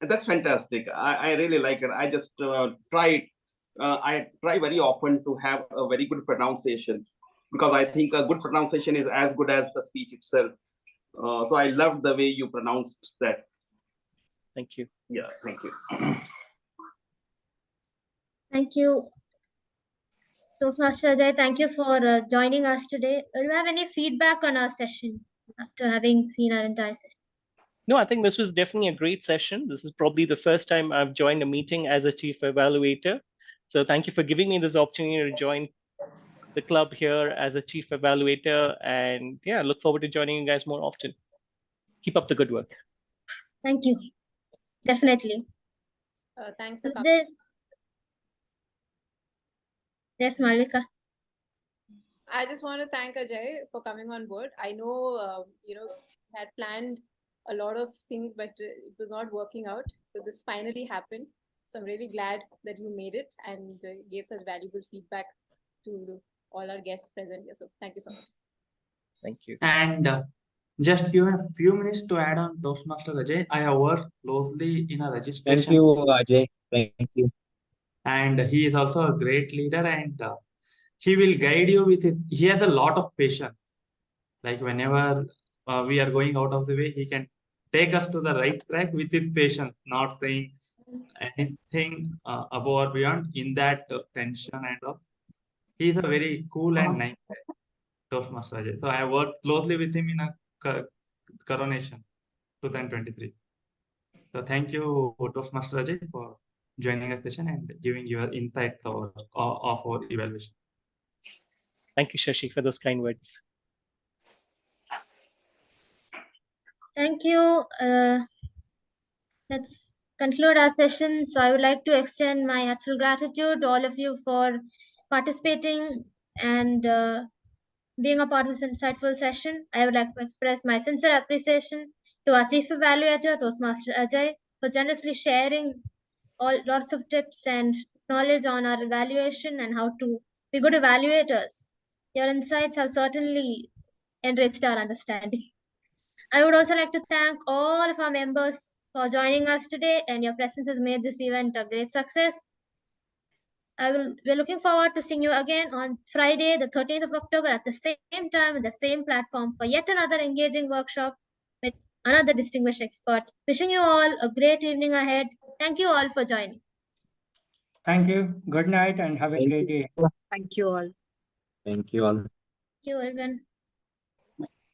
That's fantastic. I really like it. I just try very often to have a very good pronunciation, because I think a good pronunciation is as good as the speech itself. So I loved the way you pronounced that. Thank you. Yeah, thank you. Thank you. Toastmaster Ajay, thank you for joining us today. Do you have any feedback on our session after having seen our entire session? No, I think this was definitely a great session. This is probably the first time I've joined a meeting as a chief evaluator. So thank you for giving me this opportunity to join the club here as a chief evaluator. And yeah, look forward to joining you guys more often. Keep up the good work. Thank you. Definitely. Thanks for With coming. Yes, Malvika. I just want to thank Ajay for coming on board. I know, had planned a lot of things, but it was not working out. So this finally happened. So I'm really glad that you made it and gave such valuable feedback to all our guests present here. So thank you so much. Thank you. And just give a few minutes to add on Toastmaster Ajay. I have worked closely in a registration. Thank you, Ajay. Thank you. And he is also a great leader, and he will guide you with he has a lot of patience. Like whenever we are going out of the way, he can take us to the right track with his patience, not saying anything above or beyond in that tension and all. He is a very cool and nice guy, Toastmaster Ajay. So I worked closely with him in a coronation 2023. So thank you, Toastmaster Ajay, for joining our session and giving your insights of our evaluation. Thank you, Shashi, for those kind words. Thank you. Let's conclude our session. So I would like to extend my heartfelt gratitude to all of you for participating and being a part of this insightful session. I would like to express my sincere appreciation to our Chief Evaluator, Toastmaster Ajay, for generously sharing lots of tips and knowledge on our evaluation and how to be good evaluators. Your insights have certainly enriched our understanding. I would also like to thank all of our members for joining us today, and your presence has made this event a great success. We're looking forward to seeing you again on Friday, the 13th of October at the same time and the same platform for yet another engaging workshop with another distinguished expert. Wishing you all a great evening ahead. Thank you all for joining. Thank you. Good night and have a Thank great you. day. Thank you all. Thank you all. Thank you, everyone.